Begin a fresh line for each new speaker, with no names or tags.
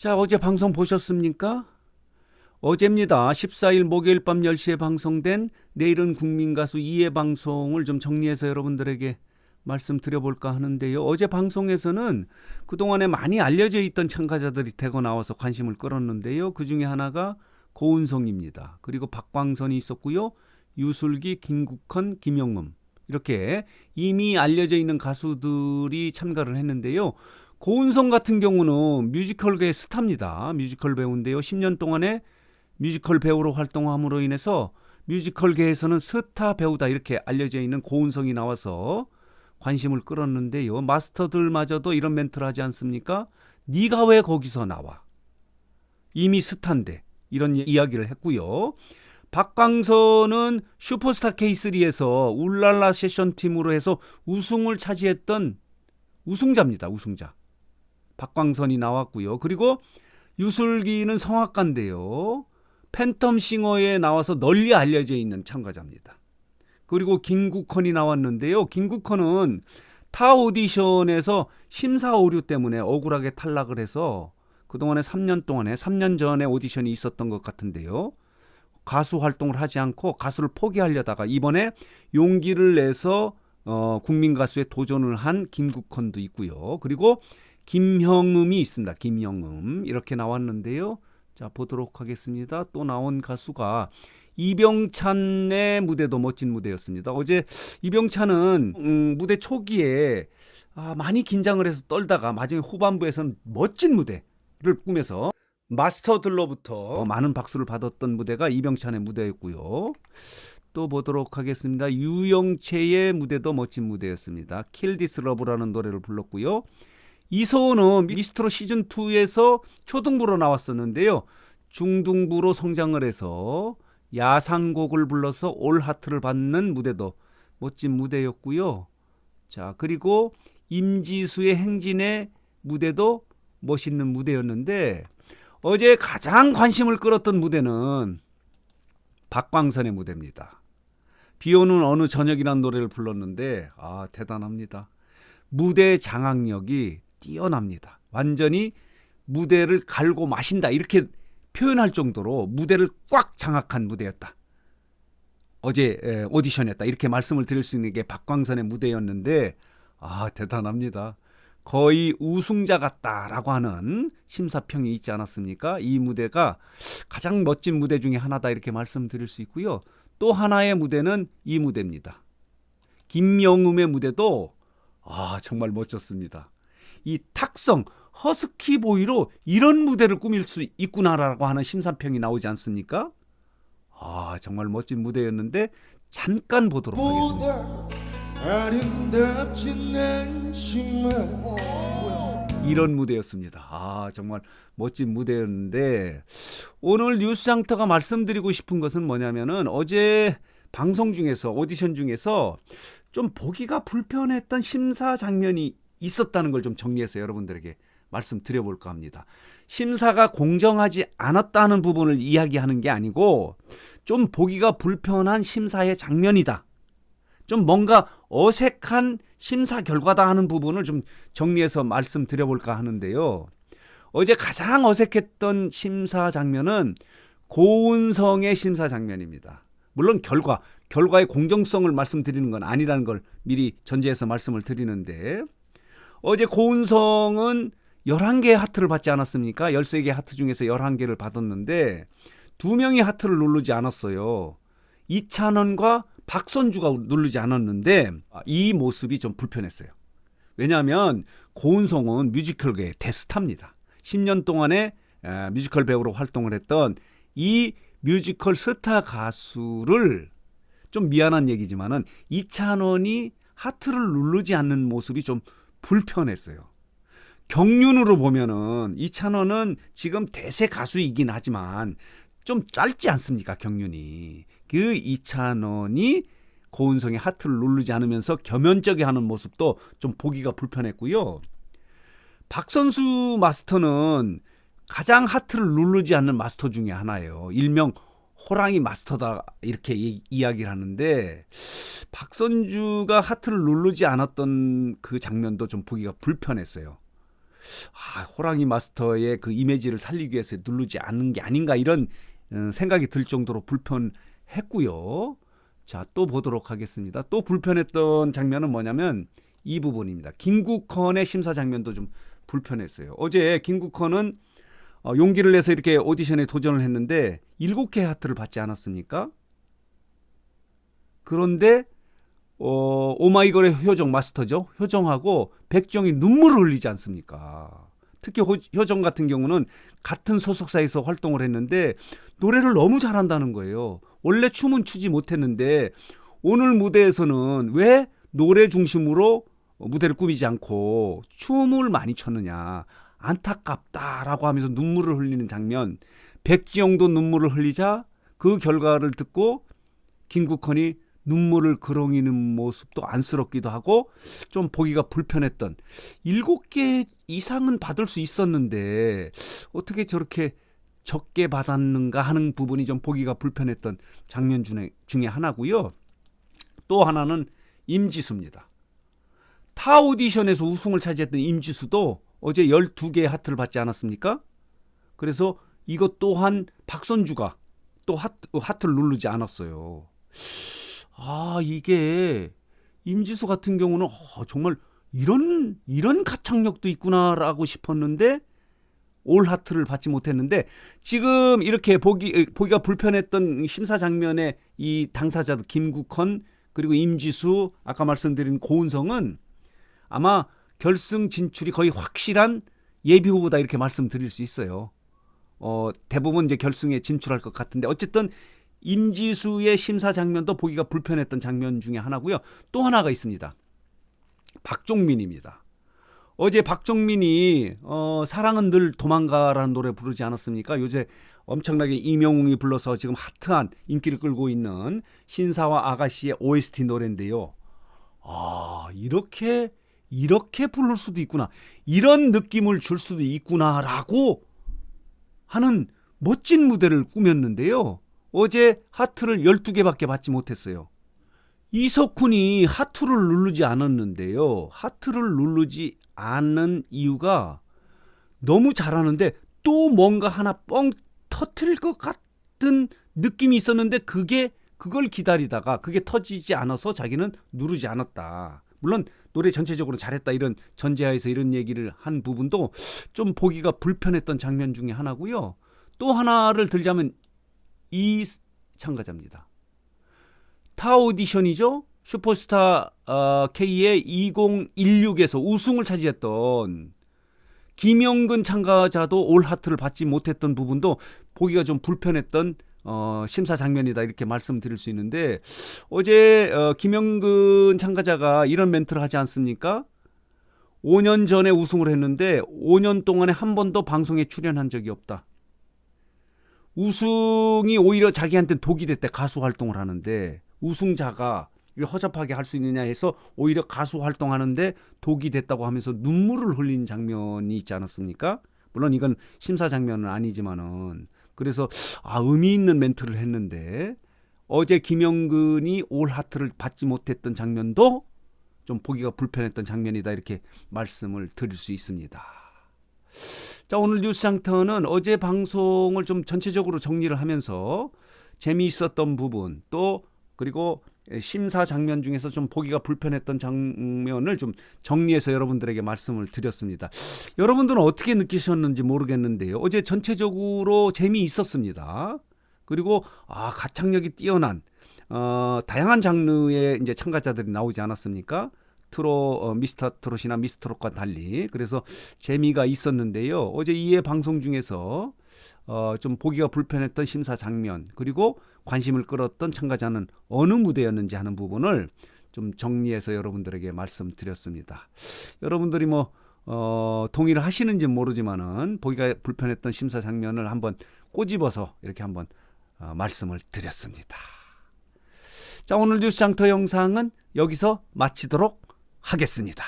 자, 어제 방송 보셨습니까? 어제입니다. 14일 목요일 밤 10시에 방송된 내일은 국민가수 2회 방송을 좀 정리해서 여러분들에게 말씀드려볼까 하는데요. 어제 방송에서는 그동안에 많이 알려져 있던 참가자들이 대거 나와서 관심을 끌었는데요. 그 중에 하나가 고은성입니다. 그리고 박광선이 있었고요. 유슬기, 김국헌, 김영음, 이렇게 이미 알려져 있는 가수들이 참가를 했는데요. 고은성 같은 경우는 뮤지컬계의 스타입니다. 뮤지컬 배우인데요. 10년 동안에 뮤지컬 배우로 활동함으로 인해서 뮤지컬계에서는 스타 배우다 이렇게 알려져 있는 고은성이 나와서 관심을 끌었는데요. 마스터들마저도 이런 멘트를 하지 않습니까? 네가 왜 거기서 나와? 이미 스타인데, 이런 이야기를 했고요. 박광선은 슈퍼스타 K3에서 울랄라 세션 팀으로 해서 우승을 차지했던 우승자입니다. 우승자. 박광선이 나왔고요. 그리고 유슬기는 성악가인데요. 팬텀싱어에 나와서 널리 알려져 있는 참가자입니다. 그리고 김국헌이 나왔는데요. 김국헌은 타 오디션에서 심사 오류 때문에 억울하게 탈락을 해서 그동안에 3년 전에 오디션이 있었던 것 같은데요. 가수 활동을 하지 않고 가수를 포기하려다가 이번에 용기를 내서 국민가수에 도전을 한 김국헌도 있고요. 그리고 김형음이 있습니다. 김형음 이렇게 나왔는데요. 자, 보도록 하겠습니다. 또 나온 가수가 이병찬의 무대도 멋진 무대였습니다. 어제 이병찬은 무대 초기에 많이 긴장을 해서 떨다가 마지막 후반부에서는 멋진 무대를 꾸며서 마스터들로부터 많은 박수를 받았던 무대가 이병찬의 무대였고요. 또 보도록 하겠습니다. 유영채의 무대도 멋진 무대였습니다. Kill This Love라는 노래를 불렀고요. 이소은은 미스트롯 시즌2에서 초등부로 나왔었는데요. 중등부로 성장을 해서 야상곡을 불러서 올 하트를 받는 무대도 멋진 무대였고요. 자, 그리고 임지수의 행진의 무대도 멋있는 무대였는데 어제 가장 관심을 끌었던 무대는 박광선의 무대입니다. 비오는 어느 저녁이라는 노래를 불렀는데 대단합니다. 무대 장악력이 뛰어납니다. 완전히 무대를 갈고 마신다 이렇게 표현할 정도로 무대를 꽉 장악한 무대였다. 어제 오디션이었다 이렇게 말씀을 드릴 수 있는 게 박광선의 무대였는데 대단합니다. 거의 우승자 같다라고 하는 심사평이 있지 않았습니까? 이 무대가 가장 멋진 무대 중에 하나다 이렇게 말씀드릴 수 있고요. 또 하나의 무대는 이 무대입니다. 김영음의 무대도 정말 멋졌습니다. 이 탁성, 허스키 보이로 이런 무대를 꾸밀 수 있구나라고 하는 심사평이 나오지 않습니까? 정말 멋진 무대였는데 잠깐 보도록 하겠습니다. 이런 무대였습니다. 정말 멋진 무대였는데 오늘 뉴스장터가 말씀드리고 싶은 것은 뭐냐면은 어제 방송 중에서 오디션 중에서 좀 보기가 불편했던 심사 장면이 있었다는 걸 좀 정리해서 여러분들에게 말씀드려볼까 합니다. 심사가 공정하지 않았다는 부분을 이야기하는 게 아니고 좀 보기가 불편한 심사의 장면이다. 좀 뭔가 어색한 심사 결과다 하는 부분을 좀 정리해서 말씀드려볼까 하는데요. 어제 가장 어색했던 심사 장면은 고은성의 심사 장면입니다. 물론 결과의 공정성을 말씀드리는 건 아니라는 걸 미리 전제해서 말씀을 드리는데 어제 고은성은 11개의 하트를 받지 않았습니까? 13개의 하트 중에서 11개를 받았는데 2명이 하트를 누르지 않았어요. 이찬원과 박선주가 누르지 않았는데 이 모습이 좀 불편했어요. 왜냐하면 고은성은 뮤지컬계의 대스타입니다. 10년 동안에 뮤지컬 배우로 활동을 했던 이 뮤지컬 스타 가수를 좀 미안한 얘기지만은 이찬원이 하트를 누르지 않는 모습이 좀 불편했어요. 경륜으로 보면은 이찬원은 지금 대세 가수이긴 하지만 좀 짧지 않습니까? 경륜이. 그 이찬원이 고은성의 하트를 누르지 않으면서 겸연쩍게 하는 모습도 좀 보기가 불편했고요. 박선수 마스터는 가장 하트를 누르지 않는 마스터 중에 하나예요. 일명 호랑이 마스터다 이렇게 이야기를 하는데 박선주가 하트를 누르지 않았던 그 장면도 좀 보기가 불편했어요. 호랑이 마스터의 그 이미지를 살리기 위해서 누르지 않는 게 아닌가 이런 생각이 들 정도로 불편했고요. 자, 또 보도록 하겠습니다. 또 불편했던 장면은 뭐냐면 이 부분입니다. 김국헌의 심사 장면도 좀 불편했어요. 어제 김국헌은 용기를 내서 이렇게 오디션에 도전을 했는데 7개의 하트를 받지 않았습니까? 그런데 오마이걸의 효정 마스터죠. 효정하고 백정이 눈물을 흘리지 않습니까? 특히 효정 같은 경우는 같은 소속사에서 활동을 했는데 노래를 너무 잘한다는 거예요. 원래 춤은 추지 못했는데 오늘 무대에서는 왜 노래 중심으로 무대를 꾸미지 않고 춤을 많이 췄느냐. 안타깝다라고 하면서 눈물을 흘리는 장면. 백지영도 눈물을 흘리자 그 결과를 듣고 김국헌이 눈물을 그렁이는 모습도 안쓰럽기도 하고 좀 보기가 불편했던 7개 이상은 받을 수 있었는데 어떻게 저렇게 적게 받았는가 하는 부분이 좀 보기가 불편했던 장면 중에 하나고요. 또 하나는 임지수입니다. 타 오디션에서 우승을 차지했던 임지수도 어제 12개의 하트를 받지 않았습니까? 그래서 이것 또한 박선주가 또 하트를 누르지 않았어요. 이게 임지수 같은 경우는 정말 이런 가창력도 있구나라고 싶었는데 올 하트를 받지 못했는데 지금 이렇게 보기가 불편했던 심사 장면의 이 당사자들 김국헌 그리고 임지수 아까 말씀드린 고은성은 아마 결승 진출이 거의 확실한 예비 후보다 이렇게 말씀드릴 수 있어요. 대부분 이제 결승에 진출할 것 같은데 어쨌든 임지수의 심사 장면도 보기가 불편했던 장면 중에 하나고요. 또 하나가 있습니다. 박종민입니다. 어제 박종민이 사랑은 늘 도망가라는 노래 부르지 않았습니까? 요새 엄청나게 이명웅이 불러서 지금 핫한 인기를 끌고 있는 신사와 아가씨의 OST 노래인데요. 이렇게 부를 수도 있구나. 이런 느낌을 줄 수도 있구나라고 하는 멋진 무대를 꾸몄는데요. 어제 하트를 12개밖에 받지 못했어요. 이석훈이 하트를 누르지 않았는데요. 하트를 누르지 않는 이유가 너무 잘하는데 또 뭔가 하나 뻥 터뜨릴 것 같은 느낌이 있었는데 그걸 기다리다가 그게 터지지 않아서 자기는 누르지 않았다. 물론 노래 전체적으로 잘했다 이런 전제하에서 이런 얘기를 한 부분도 좀 보기가 불편했던 장면 중에 하나고요. 또 하나를 들자면 이 참가자입니다. 타 오디션이죠. 슈퍼스타 K의 2016에서 우승을 차지했던 김영근 참가자도 올 하트를 받지 못했던 부분도 보기가 좀 불편했던 심사 장면이다 이렇게 말씀드릴 수 있는데 어제 김영근 참가자가 이런 멘트를 하지 않습니까? 5년 전에 우승을 했는데 5년 동안에 한 번도 방송에 출연한 적이 없다. 우승이 오히려 자기한테는 독이 됐대. 가수 활동을 하는데 우승자가 허접하게 할 수 있느냐 해서 오히려 가수 활동하는데 독이 됐다고 하면서 눈물을 흘린 장면이 있지 않았습니까? 물론 이건 심사 장면은 아니지만은 그래서 의미 있는 멘트를 했는데 어제 김영근이 올 하트를 받지 못했던 장면도 좀 보기가 불편했던 장면이다 이렇게 말씀을 드릴 수 있습니다. 자, 오늘 뉴스장터는 어제 방송을 좀 전체적으로 정리를 하면서 재미있었던 부분 또 그리고 심사 장면 중에서 좀 보기가 불편했던 장면을 좀 정리해서 여러분들에게 말씀을 드렸습니다. 여러분들은 어떻게 느끼셨는지 모르겠는데요. 어제 전체적으로 재미있었습니다. 그리고 가창력이 뛰어난 다양한 장르의 이제 참가자들이 나오지 않았습니까? 미스터 트롯이나 미스트롯과 달리 그래서 재미가 있었는데요. 어제 2회 방송 중에서 좀 보기가 불편했던 심사 장면 그리고 관심을 끌었던 참가자는 어느 무대였는지 하는 부분을 좀 정리해서 여러분들에게 말씀드렸습니다. 여러분들이 동의를 하시는지 모르지만은 보기가 불편했던 심사 장면을 한번 꼬집어서 이렇게 한번 말씀을 드렸습니다. 자, 오늘 뉴스장터 영상은 여기서 마치도록 하겠습니다.